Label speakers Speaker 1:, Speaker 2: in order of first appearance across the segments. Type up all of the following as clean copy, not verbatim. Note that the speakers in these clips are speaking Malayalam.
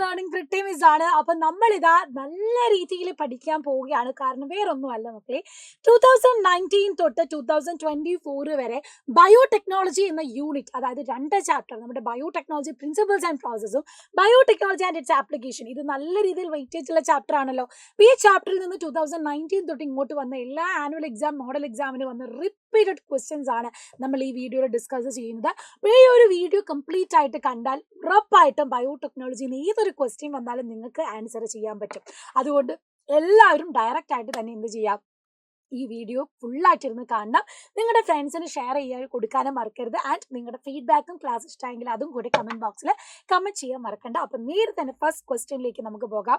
Speaker 1: ലേണിംഗ് പ്രിട്ടി മിസ് ആണ്. അപ്പം നമ്മളിതാ നല്ല രീതിയിൽ പഠിക്കാൻ പോവുകയാണ്. കാരണം വേറൊന്നുമല്ല മക്കളെ, 2019 തൊട്ട് 2024 വരെ ബയോടെക്നോളജി എന്ന യൂണിറ്റ്, അതായത് 2 ചാപ്റ്റർ, നമ്മുടെ ബയോടെക്നോളജി പ്രിൻസിപ്പിൾസ് ആൻഡ് പ്രോസസ്സും ബയോടെക്നോളജി ആൻഡ് ഇറ്റ്സ് ആപ്ലിക്കേഷൻ, ഇത് നല്ല രീതിയിൽ വെയിറ്റേജ് ഉള്ള ചാപ്റ്റർ ആണല്ലോ. ഈ ചാപ്റ്ററിൽ നിന്ന് 2019 തൊട്ട് ഇങ്ങോട്ട് വന്ന എല്ലാ ആനുവൽ എക്സാം, മോഡൽ എക്സാമിന് വന്ന റിപ്പീറ്റഡ് ക്വസ്റ്റ്യൻസ് ആണ് നമ്മൾ ഈ വീഡിയോയിൽ ഡിസ്കസ് ചെയ്യുന്നത്. ഈ ഒരു വീഡിയോ കംപ്ലീറ്റ് ആയിട്ട് കണ്ടാൽ ഉറപ്പായിട്ടും ബയോടെക്നോളജിയിൽ ഏതൊരു ക്വസ്റ്റ്യൻ വന്നാലും നിങ്ങൾക്ക് ആൻസർ ചെയ്യാൻ പറ്റും. അതുകൊണ്ട് എല്ലാവരും ഡയറക്റ്റ് ആയിട്ട് തന്നെ എന്ത് ചെയ്യാം, ഈ വീഡിയോ ഫുള്ളായിട്ടിരുന്ന് കാണണം. നിങ്ങളുടെ ഫ്രണ്ട്സിന് ഷെയർ ചെയ്യാൻ കൊടുക്കാനും മറക്കരുത്. ആൻഡ് നിങ്ങളുടെ ഫീഡ്ബാക്കും ക്ലാസ് ഇഷ്ടമെങ്കിൽ അതും കൂടി കമന്റ് ബോക്സിൽ കമന്റ് ചെയ്യാൻ മറക്കണ്ട. അപ്പം നേരെ തന്നെ ഫസ്റ്റ് ക്വസ്റ്റ്യനിലേക്ക് നമുക്ക് പോകാം.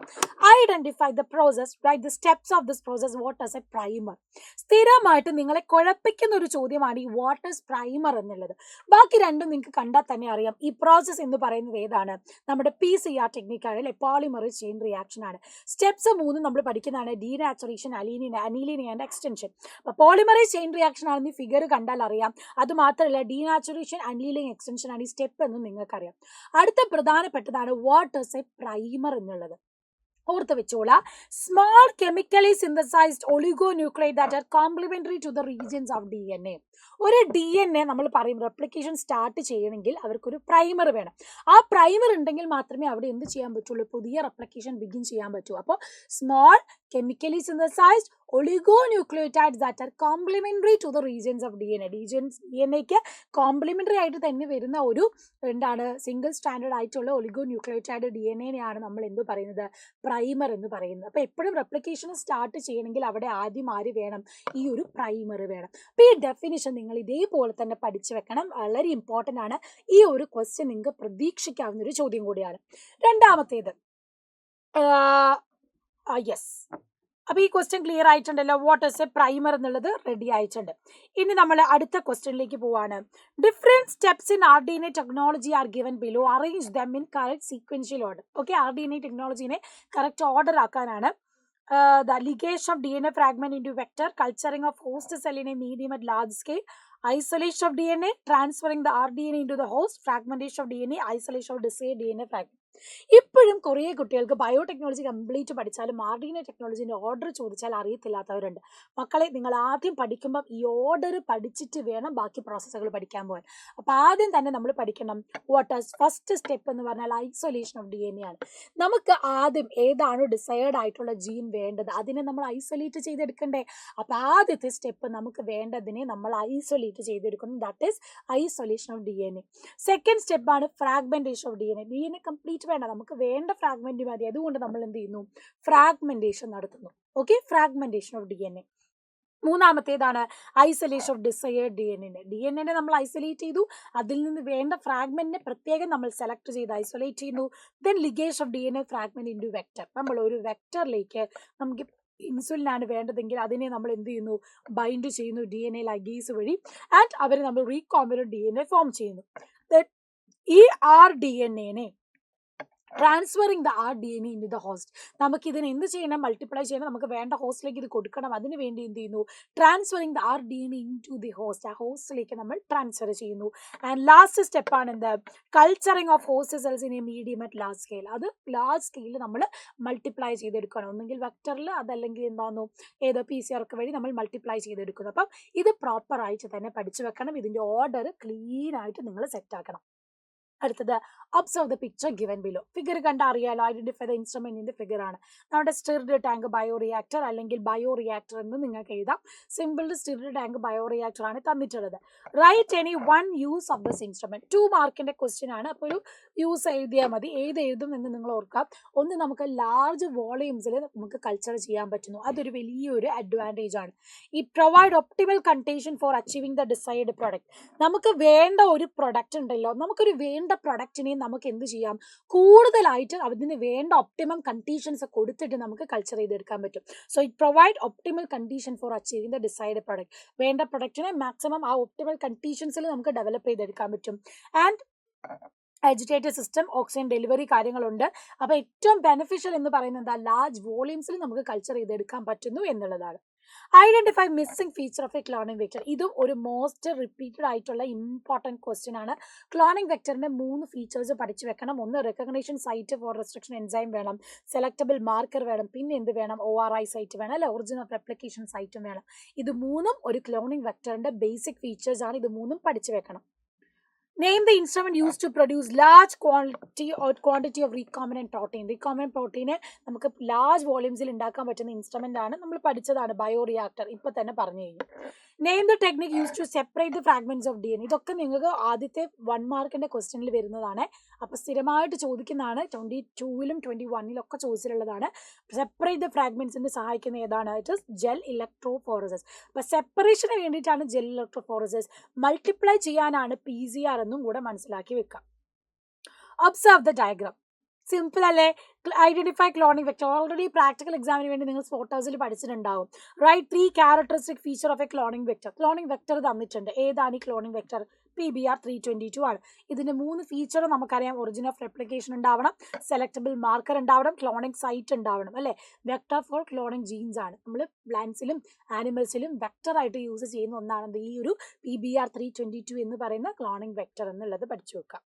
Speaker 1: Identify the process, write the steps of this process, what is a primer. സ്ഥിരമായിട്ട് നിങ്ങളെ കുഴപ്പിക്കുന്ന ഒരു ചോദ്യമാണ് ഈ വാട്ട് ഈസ് പ്രൈമർ എന്നുള്ളത്. ബാക്കി രണ്ടും നിങ്ങൾക്ക് കണ്ടാൽ തന്നെ അറിയാം. ഈ പ്രോസസ് എന്ന് പറയുന്നത് ഏതാണ്? നമ്മുടെ PCR ടെക്നിക്കാണ് അല്ലെ, പോളിമറേസ് ചെയിൻ റിയാക്ഷൻ ആണ്. സ്റ്റെപ്സ് 3 നമ്മൾ പഠിക്കുന്നതാണ് ഡീനാച്ചുറേഷൻ, അനീലിനി ആൻഡ് എക്സ്റ്റൻഷൻ. അപ്പൊ പോളിമറൈസ് ചെയിൻ റിയാക്ഷൻ ആണെന്ന് ഫിഗർ കണ്ടാൽ അറിയാം. അത് മാത്രമല്ല ഡീനാച്ചുറേഷൻ, അനീലിംഗ്, എക്സ്റ്റൻഷൻ ആണ് ഈ സ്റ്റെപ്പ് എന്നും നിങ്ങൾക്കറിയാം. അടുത്ത പ്രധാനപ്പെട്ടതാണ് വാട്ട് ഈസ് എ പ്രൈമർ എന്നുള്ളത്. ഓർത്ത് വെച്ചോളാം. Small chemically synthesized oligonucleotide that are complementary to the regions of DNA. ഒരു DNA നമ്മൾ പറയും റെപ്ലിക്കേഷൻ സ്റ്റാർട്ട് ചെയ്യണമെങ്കിൽ അവർക്കൊരു പ്രൈമർ വേണം. ആ പ്രൈമർ ഉണ്ടെങ്കിൽ മാത്രമേ അവിടെ എന്ത് ചെയ്യാൻ പറ്റുള്ളൂ, പുതിയ റെപ്ലിക്കേഷൻ ബിഗിൻ ചെയ്യാൻ പറ്റൂ. അപ്പോൾ small chemically synthesized oligonucleotides that are complementary to the regions of DNAക്ക് കോംപ്ലിമെന്ററി ആയിട്ട് തന്നെ വരുന്ന ഒരു എന്താണ് സിംഗിൾ സ്റ്റാൻഡേർഡ് ആയിട്ടുള്ള ഒളിഗോന്യൂക്ലിയോടൈഡ് DNAനെയാണ് നമ്മൾ എന്ത് പറയുന്നത്, പ്രൈമർ എന്ന് പറയുന്നത്. അപ്പോൾ എപ്പോഴും റെപ്ലിക്കേഷൻ സ്റ്റാർട്ട് ചെയ്യണമെങ്കിൽ അവിടെ ആദ്യം ആര് വേണം, ഈ ഒരു പ്രൈമർ വേണം. അപ്പോൾ ഈ ഡെഫിനിഷൻ നിങ്ങൾ ഇതേപോലെ തന്നെ പഠിച്ചു വെക്കണം. വളരെ ഇമ്പോർട്ടൻ്റ് ആണ്. ഈ ഒരു ക്വസ്റ്റ്യൻ നിങ്ങൾക്ക് പ്രതീക്ഷിക്കാവുന്ന ഒരു ചോദ്യം കൂടിയാണ്. രണ്ടാമത്തേത് യെസ്. അപ്പൊ ഈ ക്വസ്റ്റ്യൻ ക്ലിയർ ആയിട്ടുണ്ടല്ലോ. വാട്ട് ഈസ് എ പ്രൈമർ എന്നുള്ളത് റെഡി ആയിട്ടുണ്ട്. ഇനി നമ്മൾ അടുത്ത ക്വസ്റ്റ്യനിലേക്ക് പോവാണ്. Different steps in rDNA technology are given below, arrange them in correct sequential order. Okay, rDNA ടെക്നോളജിനെ കറക്റ്റ് ഓർഡർ ആക്കാനാണ്. The ligation of DNA fragment into vector, culturing of host cell in a medium at large scale, isolation of DNA, transferring the rDNA into the host, fragmentation of DNA, isolation of desired DNA fragment. ഇപ്പോഴും കുറേ കുട്ടികൾക്ക് ബയോടെക്നോളജി കംപ്ലീറ്റ് പഠിച്ചാലും rDNA ടെക്നോളജിന്റെ ഓർഡർ ചോദിച്ചാൽ അറിയത്തില്ലാത്തവരുണ്ട്. മക്കളെ, നിങ്ങൾ ആദ്യം പഠിക്കുമ്പോൾ ഈ ഓർഡർ പഠിച്ചിട്ട് വേണം ബാക്കി പ്രോസസ്സുകൾ പഠിക്കാൻ പോകാൻ. അപ്പൊ ആദ്യം തന്നെ നമ്മൾ പഠിക്കണം വാട്ട് ഈസ് ഫസ്റ്റ് സ്റ്റെപ്പ് എന്ന് പറഞ്ഞാൽ ഐസൊലേഷൻ ഓഫ് DNA ആണ്. നമുക്ക് ആദ്യം ഏതാണോ ഡിസൈഡ് ആയിട്ടുള്ള ജീൻ വേണ്ടത് അതിനെ നമ്മൾ ഐസൊലേറ്റ് ചെയ്തെടുക്കണ്ടേ. അപ്പൊ ആദ്യത്തെ സ്റ്റെപ്പ് നമുക്ക് വേണ്ടതിനെ നമ്മൾ ഐസൊലേറ്റ് ചെയ്തെടുക്കണം. That is isolation of DNA. Second സ്റ്റെപ്പാണ് ഫ്രാഗ്മെന്റേഷൻ ഓഫ് DNA കംപ്ലീറ്റ് വേണ്ട, നമുക്ക് വേണ്ട ഫ്രാഗ്മെന്റ് മതി. അതുകൊണ്ട് നമ്മൾ എന്ത് ചെയ്യുന്നു, ഫ്രാഗ്മെന്റേഷൻ നടത്തുന്നു. Okay, fragmentation of DNA. മൂന്നാമത്തേതാണ് ഐസൊലേഷൻ ഓഫ് ഡിസൈർഡ് DNA നമ്മൾ ഐസൊലേറ്റ് ചെയ്തു, അതിൽ നിന്ന് വേണ്ട ഫ്രാഗ്മെന്റിനെ പ്രത്യേകം നമ്മൾ സെലക്ട് ചെയ്ത് ഐസൊലേറ്റ് ചെയ്യുന്നു. Then ligation of DNA fragment into vector. നമ്മൾ ഒരു വെക്ടറിലേക്ക് നമുക്ക് ഇൻസുലിനാണ് വേണ്ടതെങ്കിൽ അതിനെ നമ്മൾ എന്ത് ചെയ്യുന്നു, ബൈൻഡ് ചെയ്യുന്നു DNA ലൈഗേസ് വഴി. ആൻഡ് അവർ നമ്മൾ റീകോമ്പിനന്റ് DNA ഫോം ചെയ്യുന്നു. ഈ rDNA transferring the rDNA in the host. നമുക്ക് ഇതിന് എന്ത് ചെയ്യണം, മൾട്ടിപ്ലൈ ചെയ്യണം, നമുക്ക് വേണ്ട ഹോസ്റ്റിലേക്ക് ഇത് കൊടുക്കണം. അതിന് വേണ്ടി എന്ത് ചെയ്യുന്നു, transferring the rDNA into the host. ആ ഹോസ്റ്റിലേക്ക് നമ്മൾ ട്രാൻസ്ഫർ ചെയ്യുന്നു. ആൻഡ് ലാസ്റ്റ് സ്റ്റെപ്പാണ് എന്ത്, culturing of host cells in a medium at large scale. അത് ലാർജ് സ്കെയിലിൽ നമ്മൾ മൾട്ടിപ്ലൈ ചെയ്തെടുക്കണം. ഒന്നെങ്കിൽ വെക്ടറിൽ, അതല്ലെങ്കിൽ എന്താണോ ഏതോ PCR വഴി നമ്മൾ മൾട്ടിപ്ലൈ ചെയ്തെടുക്കുന്നു. അപ്പം ഇത് പ്രോപ്പർ ആയിട്ട് തന്നെ പഠിച്ചു വെക്കണം. ഇതിന്റെ ഓർഡർ ക്ലീൻ ആയിട്ട് നിങ്ങൾ സെറ്റ് ആക്കണം. അടുത്തത് observe the picture given below. Figure കണ്ട അറിയാലോ, ഐഡന്റിഫൈ ദ ഇൻസ്ട്രുമെന്റിന്റെ ഫിഗർ ആണ്. നമ്മുടെ സ്റ്റിർഡ് ടാങ്ക് ബയോറിയാക്ടർ അല്ലെങ്കിൽ ബയോറിയാക്ടർ എന്ന് നിങ്ങൾക്ക് എഴുതാം. സിമ്പിൾ സ്റ്റിർഡ് ടാങ്ക് ബയോറിയാക്ടർ ആണ് തന്നിട്ടുള്ളത്. Write any one use of this instrument. 2 മാർക്കിന്റെ ക്വസ്റ്റ്യൻ ആണ്. അപ്പോൾ ഒരു യൂസ് എഴുതിയാൽ മതി. ഏത് എഴുതും എന്ന് നിങ്ങൾ ഓർക്കാം. ഒന്ന്, നമുക്ക് ലാർജ് വോളിയൂംസിൽ നമുക്ക് കൾച്ചർ ചെയ്യാൻ പറ്റുന്നു. അതൊരു വലിയൊരു അഡ്വാൻറ്റേജ് ആണ്. It provide optimal condition for achieving the decide product. നമുക്ക് വേണ്ട ഒരു പ്രൊഡക്റ്റ് ഉണ്ടല്ലോ, നമുക്കൊരു വേണ്ട പ്രൊഡക്റ്റിനെ നമുക്ക് എന്ത് ചെയ്യാം, കൂടുതലായിട്ട് അതിന് വേണ്ട ഒപ്റ്റിമം കണ്ടീഷൻസ് കൊടുത്തിട്ട് നമുക്ക് കൾച്ചർ ചെയ്തെടുക്കാൻ പറ്റും. So it provide optimal condition for achieving the decide product. വേണ്ട പ്രൊഡക്റ്റിനെ മാക്സിമം ആ ഒപ്റ്റിമൽ കണ്ടീഷൻസിൽ നമുക്ക് ഡെവലപ്പ് ചെയ്തെടുക്കാൻ പറ്റും. And agitated system, oxygen delivery കാര്യങ്ങളുണ്ട്. അപ്പോൾ ഏറ്റവും ബെനിഫിഷ്യൽ എന്ന് പറയുന്നത് ലാർജ് വോളിയൂംസിൽ നമുക്ക് കൾച്ചർ ചെയ്തെടുക്കാൻ പറ്റുന്നു എന്നുള്ളതാണ്. Identify missing feature of a cloning vector. ഇതും ഒരു മോസ്റ്റ് റിപ്പീറ്റഡ് ആയിട്ടുള്ള ഇമ്പോർട്ടൻറ്റ് ക്വസ്റ്റ്യൻ ആണ്. ക്ലോണിംഗ് വെക്ടറിന്റെ 3 ഫീച്ചേഴ്സ് പഠിച്ചു വെക്കണം. ഒന്ന്, recognition site for restriction enzyme വേണം, സെലക്ടബിൾ മാർക്കർ വേണം, പിന്നെ എന്ത് വേണം, ORI സൈറ്റ് വേണം, അല്ലെ, ഒറിജിൻ ഓഫ് റെപ്ലിക്കേഷൻ സൈറ്റും വേണം. ഇത് 3ഉം ഒരു ക്ലോണിംഗ് വെക്ടറിന്റെ ബേസിക് ഫീച്ചേഴ്സ് ആണ്. ഇത് 3ഉം പഠിച്ചു വെക്കണം. Name the instrument used to produce large quantity of recombinant protein. Recombinant protein നമുക്ക് ലാർജ് വോളിയൂംസിൽ ഉണ്ടാക്കാൻ പറ്റുന്ന ഇൻസ്ട്രുമെന്റ് ആണ്. നമ്മൾ പഠിച്ചതാണ് ബയോറിയാക്ടർ. ഇപ്പൊ തന്നെ പറഞ്ഞു കഴിഞ്ഞു. Name the technique use to separate the fragments of DNA. ഇതൊക്കെ നിങ്ങൾക്ക് ആദ്യത്തെ 1 മാർക്കിന്റെ ക്വസ്റ്റ്യനിൽ വരുന്നതാണ്. അപ്പൊ സ്ഥിരമായിട്ട് ചോദിക്കുന്നതാണ്. 22ലും 21ലും ഒക്കെ ചോദിച്ചിട്ടുള്ളതാണ്. സെപ്പറേറ്റ് ദ ഫ്രാഗ്മെന്റ്സിന് സഹായിക്കുന്ന ഏതാണ്? It is gel electrophoresis. അപ്പൊ സെപ്പറേഷന് വേണ്ടിയിട്ടാണ് ജെൽ ഇലക്ട്രോഫോറസിസ്. മൾട്ടിപ്ലൈ ചെയ്യാനാണ് PCR എന്നും കൂടെ മനസ്സിലാക്കി വെക്കാം. Observe the diagram. സിമ്പിൾ അല്ലേ? Identify cloning vector. Already practical എക്സാമിന് വേണ്ടി നിങ്ങൾ ഫോട്ടോസിൽ പഠിച്ചിട്ടുണ്ടാവും. Right 3 characteristic feature of a cloning vector. Cloning vector തന്നിട്ടുണ്ട്. ഏതാണ് ഈ ക്ലോണിംഗ് വെക്ടർ? PBR322 ആണ്. ഇതിന്റെ 3 ഫീച്ചർ നമുക്കറിയാം. ഒറിജിൻ ഓഫ് റെപ്ലിക്കേഷൻ ഉണ്ടാവണം, സെലക്ടബിൾ മാർക്കർ ഉണ്ടാവണം, ക്ലോണിംഗ് സൈറ്റ് ഉണ്ടാവണം, അല്ലെ. വെക്ടർ ഫോർ ക്ലോണിംഗ് ജീൻസ് ആണ്. നമ്മൾ പ്ലാന്റ്സിലും ആനിമൽസിലും വെക്ടർ ആയിട്ട് യൂസ് ചെയ്യുന്ന ഒന്നാണ് ഈ ഒരു PBR322 എന്ന് പറയുന്ന ക്ലോണിംഗ് വെക്ടർ എന്നുള്ളത് പഠിച്ചു വെക്കാം.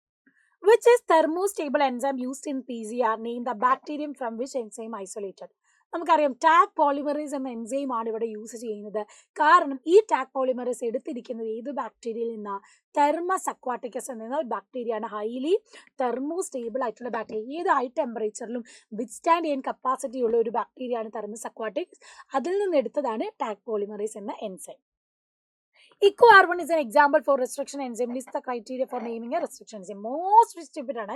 Speaker 1: Which is thermostable enzyme used in PCR? Name the bacterium from which enzyme isolated. നമുക്കറിയാം ടാഗ് പോളിമറേസ് എന്ന എൻസൈം ആണ് ഇവിടെ യൂസ് ചെയ്യുന്നത്. കാരണം ഈ ടാഗ് പോളിമറേസ് എടുത്തിരിക്കുന്നത് ഏത് ബാക്ടീരിയയിൽ നിന്നാണ്? തെർമസ് അക്വാട്ടിക്കസ് എന്ന ബാക്ടീരിയ ആണ്. ഹൈലി തെർമോസ്റ്റേബിൾ ആയിട്ടുള്ള ബാക്ടീരിയ. ഏത് ഹൈ ടെമ്പറേച്ചറിലും വിത്ത്സ്റ്റാൻഡ് ചെയ്യാൻ കപ്പാസിറ്റി ഉള്ള ഒരു ബാക്ടീരിയ ആണ് തെർമസ് അക്വാട്ടിക്സ്. അതിൽ നിന്ന് എടുത്തതാണ് ടാഗ് പോളിമറേസ് എന്ന enzyme. Eco-carbon is an example for restriction enzyme. List the criteria for naming a restriction enzyme. Most stupid ആണ്.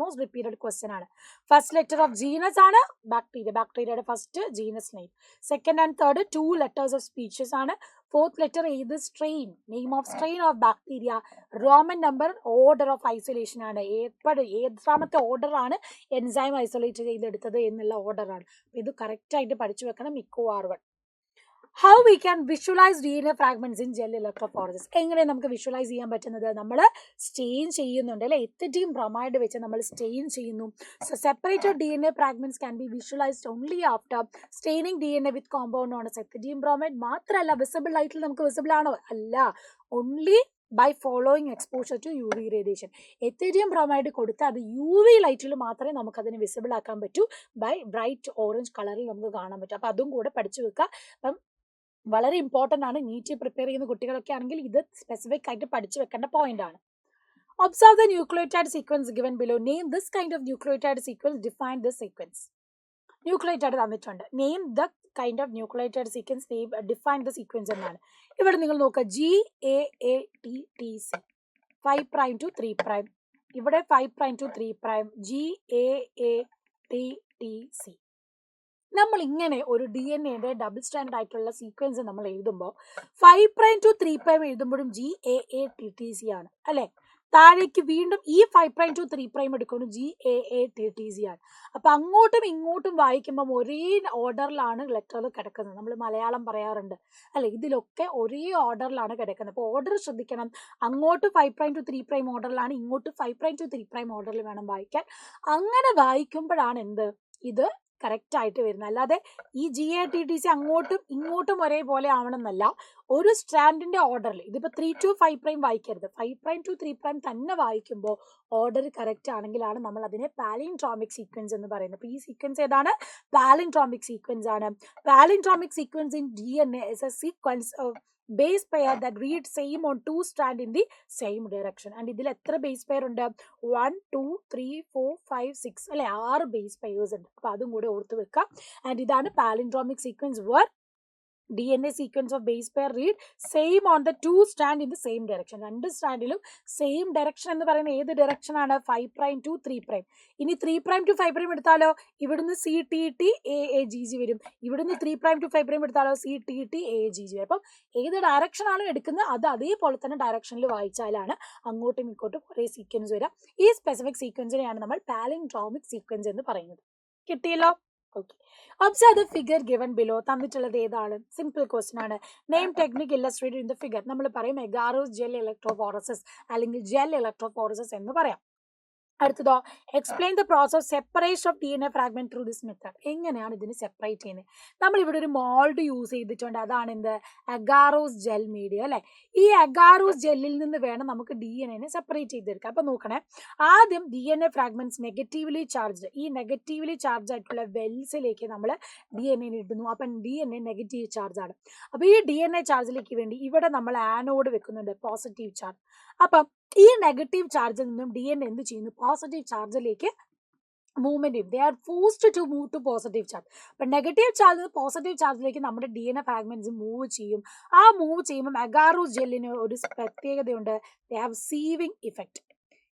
Speaker 1: most repeated question ആണ്. First letter of genus ആണ് bacteria. Bacteria first genus name. Second and third 2 letters of species ആണ്. Fourth letter ഏത് strain, name of strain of bacteria. Roman number, order of isolation ആണ്. ഏതാമത്തെ ഓർഡർ ആണ് എൻസൈം ഐസൊലേറ്റ് ചെയ്തെടുത്തത് എന്നുള്ള ഓർഡർ ആണ്. ഇത് കറക്റ്റ് ആയിട്ട് പഠിച്ചു വെക്കണം. Eco-carbon. How we can visualize DNA fragments in gel electrophoresis. എങ്ങനെ നമുക്ക് വിഷ്വലൈസ് ചെയ്യാൻ പറ്റുന്നത്? നമ്മൾ സ്റ്റെയിൻ ചെയ്യുന്നുണ്ട്, അല്ലെ. എത്തഡിയം ബ്രോമൈഡ് വെച്ച് നമ്മൾ സ്റ്റെയിൻ ചെയ്യുന്നു. So separated DNA fragments can be visualized only after staining DNA with compound known as ethidium bromide. മാത്രമല്ല വിസിബിൾ ലൈറ്റിൽ നമുക്ക് വിസിബിൾ ആണോ? അല്ല. only by following exposure to UV radiation. Ethidium bromide കൊടുത്ത് അത് UV ലൈറ്റിൽ മാത്രമേ നമുക്ക് അതിനെ വിസിബിൾ ആക്കാൻ പറ്റൂ. ബൈ ബ്രൈറ്റ് ഓറഞ്ച് കളറിൽ നമുക്ക് കാണാൻ പറ്റും. അപ്പൊ അതും കൂടെ പഠിച്ചു വെക്കുക. അപ്പം വളരെ ഇമ്പോർട്ടൻ്റ് ആണ്. നീറ്റ് പ്രിപ്പയർ ചെയ്യുന്ന കുട്ടികളൊക്കെ ആണെങ്കിൽ ഇത് സ്പെസിഫിക് ആയിട്ട് പഠിച്ചു വെക്കേണ്ട പോയിന്റ് ആണ്. Observe the nucleotide sequence given below. Name this kind of nucleotide sequence. Define this sequence. Nucleotide തന്നിട്ടുണ്ട്. Name the kind of nucleotide sequence. Define the sequence എന്നാണ്. ഇവിടെ നിങ്ങൾ നോക്കുക. GAATTC 5' to 3'. ഇവിടെ 5' to 3'. GAATTC. നമ്മൾ ഇങ്ങനെ ഒരു DNA ഡബിൾ സ്റ്റാൻഡേർഡ് ആയിട്ടുള്ള സീക്വൻസ് നമ്മൾ എഴുതുമ്പോൾ 5' to 3' എഴുതുമ്പോഴും GAATTC ആണ്, അല്ലെ. താഴേക്ക് വീണ്ടും ഈ 5' to 3' എടുക്കുമ്പോൾ GAATTC ആണ്. അപ്പൊ അങ്ങോട്ടും ഇങ്ങോട്ടും വായിക്കുമ്പോൾ ഒരേ ഓർഡറിലാണ് ലെറ്ററുകൾ കിടക്കുന്നത്. നമ്മൾ മലയാളം പറയാറുണ്ട്, അല്ലെ. ഇതിലൊക്കെ ഒരേ ഓർഡറിലാണ് കിടക്കുന്നത്. അപ്പോൾ ഓർഡർ ശ്രദ്ധിക്കണം. അങ്ങോട്ട് 5' to 3' ഓർഡറിലാണ്, ഇങ്ങോട്ട് 5' to 3' ഓർഡറിൽ വേണം വായിക്കാൻ. അങ്ങനെ വായിക്കുമ്പോഴാണ് എന്ത് ഇത് കറക്റ്റ് ആയിട്ട് വരുന്നത്. അല്ലാതെ ഈ GATTC അങ്ങോട്ടും ഇങ്ങോട്ടും ഒരേപോലെ ആവണമെന്നല്ല. ഒരു സ്റ്റാൻഡിന്റെ ഓർഡറിൽ ഇതിപ്പോ 3 to 5' വായിക്കരുത്. 5' to 3' തന്നെ വായിക്കുമ്പോൾ ഓർഡർ കറക്റ്റ് ആണെങ്കിലാണ് നമ്മൾ അതിനെ പാലിൻഡ്രോമിക് സീക്വൻസ് എന്ന് പറയുന്നത്. അപ്പൊ ഈ സീക്വൻസ് ഏതാണ്? പാലിൻഡ്രോമിക് സീക്വൻസ് ആണ്. Palindromic sequence in DNA is a sequence of base pair that read same on 2 strand in the same direction. And ഇതിൽ എത്ര ബേസ് പെയർ ഉണ്ട്? 1 2 3 4 5 6, അല്ലെ. 6 ബേസ് പെയർസ് ഉണ്ട്. അപ്പൊ അതും കൂടെ ഓർത്ത് വെക്കാം. ആൻഡ് ഇതാണ് palindromic sequence where DNA sequence of base pair read same on the 2 strand in the same direction. 2 സ്റ്റാൻഡിലും സെയിം ഡയറക്ഷൻ എന്ന് പറയുന്നത് ഏത് ഡയറക്ഷൻ ആണ്? 5' to 3'. ഇനി 3' to 5' എടുത്താലോ ഇവിടുന്ന് CTTAAGG വരും. ഇവിടുന്ന് 3' to 5' എടുത്താലോ CTTAAGG വരും. അപ്പം ഏത് ഡയറക്ഷൻ ആണ് എടുക്കുന്നത് അത് അതേപോലെ തന്നെ ഡയറക്ഷനിൽ വായിച്ചാലാണ് അങ്ങോട്ടും ഇങ്ങോട്ടും ഒരേ സീക്വൻസ് വരാം. ഈ സ്പെസിഫിക് സീക്വൻസിനെയാണ് നമ്മൾ പാലിൻഡ്രോമിക് സീക്വൻസ് എന്ന് പറയുന്നത്. കിട്ടിയല്ലോ? Okay. Observe the figure given below. തന്നിട്ടുള്ളത് ഏതാണ്? സിമ്പിൾ ക്വസ്റ്റൻ ആണ്. Name technique illustrated in the figure. നമ്മൾ പറയും എഗാരോസ് ജെൽ ഇലക്ട്രോഫോറസിസ് അല്ലെങ്കിൽ ജെൽ ഇലക്ട്രോഫോറസിസ് എന്ന് പറയാം. അടുത്തതോ explain the process separation of DNA fragment through this method. എങ്ങനെയാണ് ഇതിന് സെപ്പറേറ്റ് ചെയ്യുന്നത്? നമ്മളിവിടെ ഒരു മോൾഡ് യൂസ് ചെയ്തിട്ടുണ്ട്. അതാണ് എന്ത്? അഗാറോസ് ജെൽ മീഡിയം അല്ലെ. ഈ അഗാറോസ് ജെല്ലിൽ നിന്ന് വേണം നമുക്ക് DNA സെപ്പറേറ്റ് ചെയ്തെടുക്കാം. അപ്പൊ നോക്കണേ, ആദ്യം DNA ഫ്രാഗ്മെന്റ്സ് നെഗറ്റീവ്ലി ചാർജ്ഡ്, ഈ നെഗറ്റീവ്ലി ചാർജ് ആയിട്ടുള്ള വെൽസിലേക്ക് നമ്മൾ DNA ഇടുന്നു. അപ്പം DNA നെഗറ്റീവ് ചാർജ് ആണ്. അപ്പൊ ഈ DNA ചാർജിലേക്ക് വേണ്ടി ഇവിടെ നമ്മൾ ആനോഡ് വെക്കുന്നുണ്ട്, പോസിറ്റീവ് ചാർജ്. അപ്പം ഈ നെഗറ്റീവ് ചാർജിൽ നിന്നും DNA എന്ത് ചെയ്യുന്നു? പോസിറ്റീവ് ചാർജിലേക്ക് മൂവ്മെന്റ് ചെയ്യും. They are forced to move to positive charge. അപ്പൊ നെഗറ്റീവ് ചാർജിൽ നിന്ന് പോസിറ്റീവ് ചാർജിലേക്ക് നമ്മുടെ DNA ഫ്രാഗ്മെന്റ്സ് മൂവ് ചെയ്യും. ആ മൂവ് ചെയ്യുമ്പോൾ അഗാറോസ് ജെല്ലിന് ഒരു പ്രത്യേകതയുണ്ട്. They have sieving effect.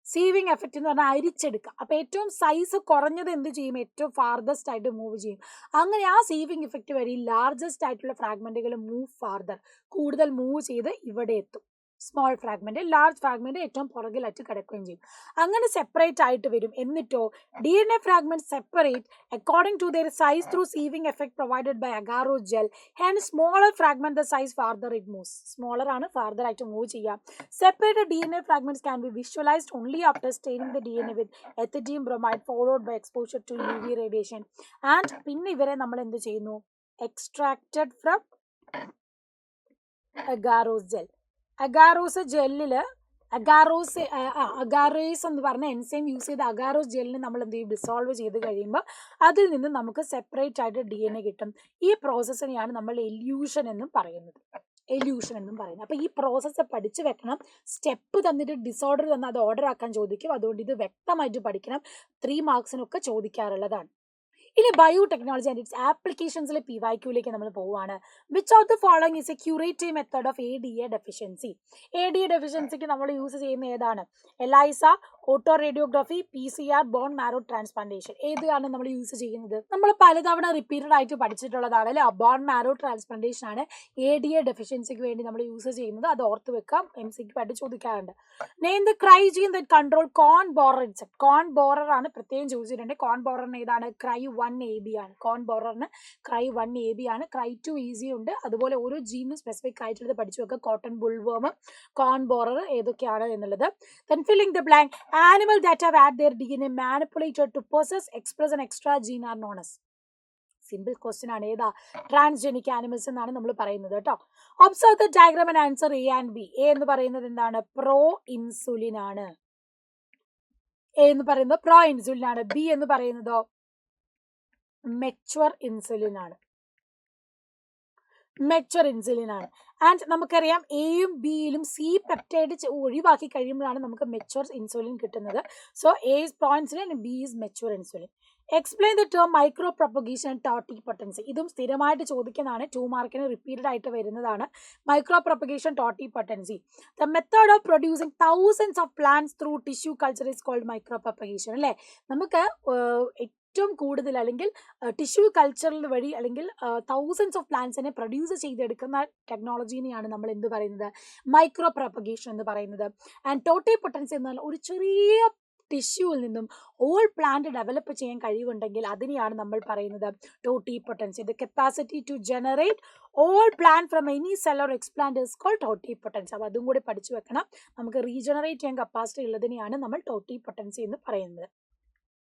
Speaker 1: Sieving effect എന്ന് പറഞ്ഞാൽ അരിച്ചെടുക്കുക. അപ്പൊ ഏറ്റവും സൈസ് കുറഞ്ഞത് എന്ത് ചെയ്യും? ഏറ്റവും ഫാർദസ്റ്റ് ആയിട്ട് മൂവ് ചെയ്യും. അങ്ങനെ ആ സീവിങ് ഇഫക്റ്റ് വഴി ലാർജസ്റ്റ് ആയിട്ടുള്ള ഫ്രാഗ്മെന്റുകൾ മൂവ് ഫാർദർ, കൂടുതൽ മൂവ് ചെയ്ത് ഇവിടെ എത്തും. സ്മോൾ ഫ്രാഗ്മെന്റ്, ലാർജ് ഫ്രാഗ്മെന്റ് ഏറ്റവും പുറകിലായിട്ട് കിടക്കുകയും ചെയ്യും. അങ്ങനെ സെപ്പറേറ്റ് ആയിട്ട് വരും. എന്നിട്ടോ DNA fragment separate according to their size through sieving effect provided by agarose gel. And smaller fragment the size farther it moves. Smaller ആണ്, ഫാർദർ ആയിട്ട് മൂവ് ചെയ്യാം. Separated DNA fragments can be visualized only after staining the DNA with ethidium bromide followed by exposure to UV radiation. And പിന്നെ ഇവരെ നമ്മൾ എന്ത് ചെയ്യുന്നു? Extracted from agarose gel. Agarose ജെല്ലില് അഗാറേസ് എന്ന് പറഞ്ഞ എൻസൈം യൂസ് ചെയ്ത് അഗാറോസ് ജെല്ലിന് നമ്മൾ എന്ത് ചെയ്യും? ഡിസോൾവ് ചെയ്ത് കഴിയുമ്പോൾ അതിൽ നിന്ന് നമുക്ക് സെപ്പറേറ്റ് ആയിട്ട് DNA കിട്ടും. ഈ പ്രോസസ്സിനെയാണ് നമ്മൾ എല്യൂഷൻ എന്നും പറയുന്നത്. അപ്പൊ ഈ പ്രോസസ്സ് പഠിച്ചു വെക്കണം. സ്റ്റെപ്പ് തന്നിട്ട് ഡിസോർഡർ തന്ന് അത് ഓർഡർ ആക്കാൻ ചോദിക്കും. അതുകൊണ്ട് ഇത് വ്യക്തമായിട്ട് പഠിക്കണം. 3 മാർക്സിനൊക്കെ ചോദിക്കാറുള്ളതാണ്. ഇനി ബയോടെക്നോളജി ആൻഡ് ഇറ്റ്സ് ആപ്ലിക്കേഷൻസിലെ PYQലേക്ക് നമ്മൾ പോവുകയാണ്. Which of the following is a curative method of ADA deficiency? ADA ഡെഫിഷ്യൻസിക്ക് നമ്മൾ യൂസ് ചെയ്യുന്ന ഏതാണ്? ELISA, autoradiography, PCR, bone marrow transplantation. ഏതാണ് നമ്മൾ യൂസ് ചെയ്യുന്നത്? നമ്മൾ പലതവണ റിപ്പീറ്റഡ് ആയിട്ട് പഠിച്ചിട്ടുള്ളതാണ് അല്ലെ. ബോൺ മാരോ ട്രാൻസ്പ്ലാന്റേഷൻ ആണ് ADA ഡെഫിഷ്യൻസിക്ക് വേണ്ടി നമ്മൾ യൂസ് ചെയ്യുന്നത്. അത് ഓർത്ത് വെക്കാം, MCQ ആയിട്ട് ചോദിക്കാറുണ്ട്. Name the cry gene that control corn borer insect. Corn borer ആണ് പ്രത്യേകം ചോദിച്ചിട്ടുണ്ട്. കോൺ ബോററിന് ഏതാണ്? ക്രൈ 1AB ആണ്. കോൺ ബോററിന് ക്രൈ 1AB ആണ്. ക്രൈ 2 ഈസി ഉണ്ട്. അതുപോലെ ഓരോ ജീനും സ്പെസിഫിക് ആയിട്ടുള്ളത് പഠിച്ചു വെക്കുക. കോട്ടൺ ബുൾവേം, കോൺ ബോറർ ഏതൊക്കെയാണ് എന്നുള്ളത്. Then filling the blank. Animal that have had their DNA manipulated to possess, express an extra gene are known as. Simple question ആണ്. ഏതാ? ട്രാൻസ്ജെനിക് ആനിമൽസ് എന്നാണ് നമ്മൾ പറയുന്നത് കേട്ടോ. Observe the diagram and answer A and B. A എന്ന് പറയുന്നത് എന്താണ്? പ്രോ ഇൻസുലിൻ ആണ്. A എന്ന് പറയുന്നത് പ്രോ ഇൻസുലിൻ ആണ്. B എന്ന് പറയുന്നതോ മെച്വർ ഇൻസുലിൻ ആണ്. ആൻഡ് നമുക്കറിയാം എയും ബിയിലും C പെപ്റ്റൈഡ് ഒഴിവാക്കി കഴിയുമ്പോഴാണ് നമുക്ക് മെച്വർ ഇൻസുലിൻ കിട്ടുന്നത്. So A is pro insulin, B is mature insulin. Explain the term micro propagation and totipotency. ഇതും സ്ഥിരമായിട്ട് ചോദിക്കുന്നതാണ്. 2 മാർക്കിന് റിപ്പീറ്റഡ് ആയിട്ട് വരുന്നതാണ്. Micro propagation, totipotency. The method of producing thousands of plants through tissue culture is called micro propagation അല്ലേ. നമുക്ക് ഏറ്റവും കൂടുതൽ അല്ലെങ്കിൽ ടിഷ്യൂ കൾച്ചറിൽ വഴി അല്ലെങ്കിൽ തൗസൻഡ്സ് ഓഫ് പ്ലാന്റ്സിനെ പ്രൊഡ്യൂസ് ചെയ്തെടുക്കുന്ന ടെക്നോളജീനെയാണ് നമ്മൾ എന്ത് പറയുന്നത്? മൈക്രോ പ്രൊപ്പഗേഷൻ എന്ന് പറയുന്നത്. ആൻഡ് ടോട്ടിപൊട്ടൻസി എന്നാൽ ഒരു ചെറിയ ടിഷ്യൂവിൽ നിന്നും ഓൾ പ്ലാന്റ് ഡെവലപ്പ് ചെയ്യാൻ കഴിവുണ്ടെങ്കിൽ അതിനെയാണ് നമ്മൾ പറയുന്നത് totipotency. The capacity to generate all plant from any cell or explant is called totipotency. അപ്പോൾ അതും കൂടി പഠിച്ചു വെക്കണം. നമുക്ക് റീജനറേറ്റ് ചെയ്യാൻ കപ്പാസിറ്റി ഉള്ളതിനെയാണ് നമ്മൾ ടോട്ടിപൊട്ടൻസി എന്ന് പറയുന്നത്.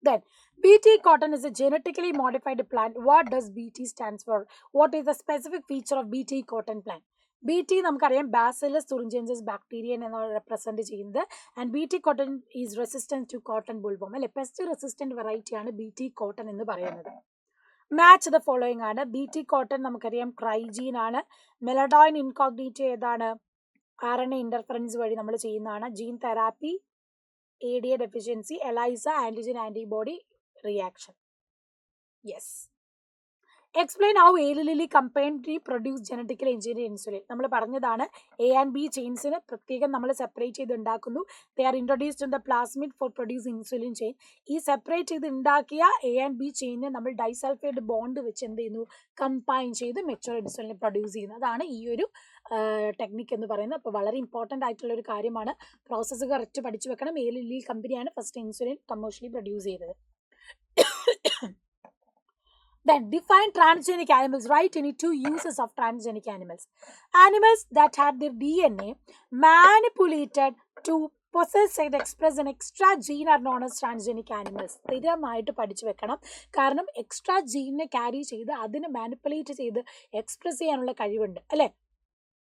Speaker 1: Then BT cotton is a genetically modified plant. What does BT stands for? What is the specific feature of BT cotton plant? BT നമുക്കറിയാം ബാസിലസ് തുറിഞ്ചെൻസിസ് ബാക്ടീരിയ എന്നാണ് റെപ്രസെന്റ് ചെയ്യുന്നത്. And BT cotton is resistant to cotton bollworm അല്ലെ. പെസ്റ്റ് റെസിസ്റ്റന്റ് വെറൈറ്റിയാണ് BT cotton എന്ന് പറയുന്നത്. മാച്ച് ദ ഫോളോയിങ് ആണ്. BT cotton നമുക്കറിയാം ക്രൈജീൻ ആണ്. മെലഡോയിൻ ഇൻകോഗ്നീറ്റോ ഏതാണ്? RNA ഇന്റർഫറൻസ് വഴി നമ്മൾ ചെയ്യുന്നതാണ്. Gene therapy, ADA deficiency, ELISA, antigen antibody reaction. Yes. Explain how A-Lily company produce genetically engineered insulin. നമ്മൾ പറഞ്ഞതാണ് A and B ചെയിൻസിന് പ്രത്യേകം നമ്മൾ സെപ്പറേറ്റ് ചെയ്ത് ഉണ്ടാക്കുന്നു. They are introduced in the plasmid for producing insulin chain. ഈ സെപ്പറേറ്റ് ചെയ്ത് ഉണ്ടാക്കിയ A and B ചെയിനെ നമ്മൾ ഡൈസൾഫൈഡ് ബോണ്ട് വെച്ച് എന്ത് ചെയ്യുന്നു? കമ്പൈൻ ചെയ്ത് മെച്വർ ഇൻസുലിൻ പ്രൊഡ്യൂസ് ചെയ്യുന്നത്. അതാണ് ഈ ഒരു ടെക്നിക്ക് എന്ന് പറയുന്നത്. അപ്പോൾ വളരെ ഇമ്പോർട്ടൻ്റ് ആയിട്ടുള്ള ഒരു കാര്യമാണ്. പ്രോസസ്സ് കറക്റ്റ് പഠിച്ചു വെക്കണം. A-Lily കമ്പനിയാണ് ഫസ്റ്റ് ഇൻസുലിൻ കമേഴ്ഷ്യലി പ്രൊഡ്യൂസ് ചെയ്തത്. Then define transgenic animals. Write any 2 uses of transgenic animals. Animals that had their DNA manipulated to possess and express an extra gene are known as transgenic animals. സ്ഥിരമായിട്ട് പഠിച്ചു വെക്കണം. കാരണം എക്സ്ട്രാ ജീനിനെ ക്യാരി ചെയ്ത് അതിനെ മാനിപ്പുലേറ്റ് ചെയ്ത് എക്സ്പ്രസ് ചെയ്യാനുള്ള കഴിവുണ്ട് അല്ലേ?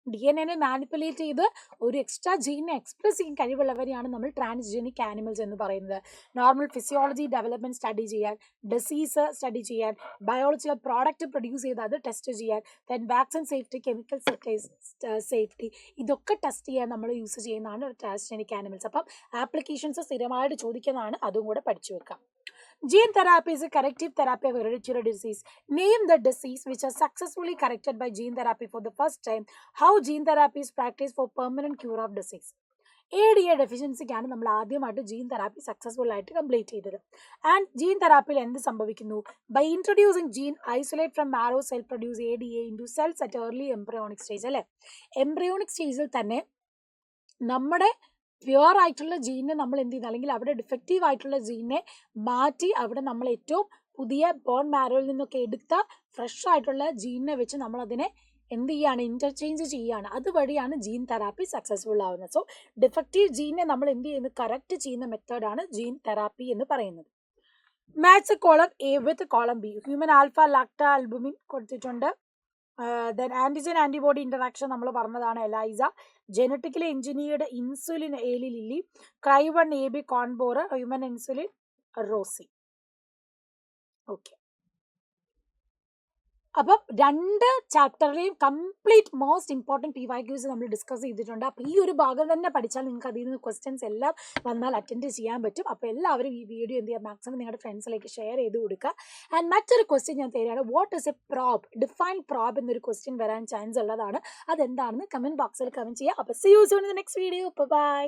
Speaker 1: DNA മാനിപ്പുലേറ്റ് ചെയ്ത് ഒരു എക്സ്ട്രാ ജീനിനെ എക്സ്പ്രസ് ചെയ്യാൻ കഴിവുള്ളവരെയാണ് നമ്മൾ ട്രാൻസ്ജെനിക് ആനിമൽസ് എന്ന് പറയുന്നത്. നോർമൽ ഫിസിയോളജി ഡെവലപ്മെന്റ് സ്റ്റഡി ചെയ്യാൻ, ഡിസീസ് സ്റ്റഡി ചെയ്യാൻ, ബയോളജിക്കൽ പ്രോഡക്റ്റ് പ്രൊഡ്യൂസ് ചെയ്ത് അത് ടെസ്റ്റ് ചെയ്യാൻ, then vaccine safety, chemical safety, ഇതൊക്കെ ടെസ്റ്റ് ചെയ്യാൻ നമ്മൾ യൂസ് ചെയ്യുന്നതാണ് ട്രാൻസ്ജെനിക് ആനിമൽസ്. അപ്പം ആപ്ലിക്കേഷൻസ് സ്ഥിരമായിട്ട് ചോദിക്കുന്നതാണ്, അതും കൂടെ പഠിച്ചു വെക്കാം. Gene therapy is a corrective therapy of hereditary disease. Name the disease which is successfully corrected by gene therapy for the first time. How gene therapy is practiced for permanent cure of disease. ADA ഡെഫിഷ്യൻസിക്കാണ് നമ്മൾ ആദ്യമായിട്ട് ജീൻ തെറാപ്പി സക്സസ്ഫുൾ ആയിട്ട് കംപ്ലീറ്റ് ചെയ്തത്. ആൻഡ് ജീൻ തെറാപ്പിയിൽ എന്ത് സംഭവിക്കുന്നു? By introducing gene isolate from marrow cell produce ADA into cells at early embryonic stage അല്ലേ? എംബ്രിയോണിക് സ്റ്റേജിൽ തന്നെ നമ്മുടെ പ്യുവർ ആയിട്ടുള്ള ജീനിനെ നമ്മൾ എന്ത് ചെയ്യുന്നു, അല്ലെങ്കിൽ അവിടെ ഡിഫക്റ്റീവ് ആയിട്ടുള്ള ജീനിനെ മാറ്റി അവിടെ നമ്മൾ ഏറ്റവും പുതിയ ബോൺ മാരോയിൽ നിന്നൊക്കെ എടുത്ത ഫ്രഷ് ആയിട്ടുള്ള ജീനിനെ വെച്ച് നമ്മൾ അതിനെ എന്ത് ചെയ്യാണ്, ഇന്റർചേഞ്ച് ചെയ്യുകയാണ്. അതുവഴിയാണ് ജീൻ തെറാപ്പി സക്സസ്ഫുൾ ആവുന്നത്. സോ ഡിഫക്റ്റീവ് ജീനിനെ നമ്മൾ എന്ത് ചെയ്യുന്നത്, കറക്റ്റ് ചെയ്യുന്ന മെത്തേഡാണ് ജീൻ തെറാപ്പി എന്ന് പറയുന്നത്. Match column A with column B. Human alpha lactalbumin കൊടുത്തിട്ടുണ്ട്. ദെൻ ആൻറ്റിജൻ ആൻറ്റിബോഡി ഇൻറ്ററാക്ഷൻ നമ്മൾ പറഞ്ഞതാണ് ELISA. Genetically engineered insulin Eli Lilly. Cry one AB corn borer. Human insulin Rosie. Okay, അപ്പം 2 ചാപ്റ്ററിലെയും കംപ്ലീറ്റ് മോസ്റ്റ് ഇമ്പോർട്ടൻറ്റ് PYQs നമ്മൾ ഡിസ്കസ് ചെയ്തിട്ടുണ്ട്. അപ്പോൾ ഈ ഒരു ഭാഗം തന്നെ പഠിച്ചാൽ നിങ്ങൾക്ക് അതിൽ നിന്ന് ക്വസ്റ്റ്യൻസ് എല്ലാം വന്നാൽ അറ്റൻഡ് ചെയ്യാൻ പറ്റും. അപ്പോൾ എല്ലാവരും ഈ വീഡിയോ എന്ത് ചെയ്യുക, മാക്സിമം നിങ്ങളുടെ ഫ്രണ്ട്സിലേക്ക് ഷെയർ ചെയ്ത് കൊടുക്കുക. ആൻഡ് മറ്റൊരു ക്വസ്റ്റ്യൻ ഞാൻ തരികയാണ്. What is a probe? Define probe എന്നൊരു ക്വസ്റ്റ്യൻ വരാൻ ചാൻസ് ഉള്ളതാണ്. അതെന്താണെന്ന് കമൻറ്റ് ബോക്സിൽ കമൻറ്റ് ചെയ്യുക. അപ്പോൾ see you soon in the next video. By.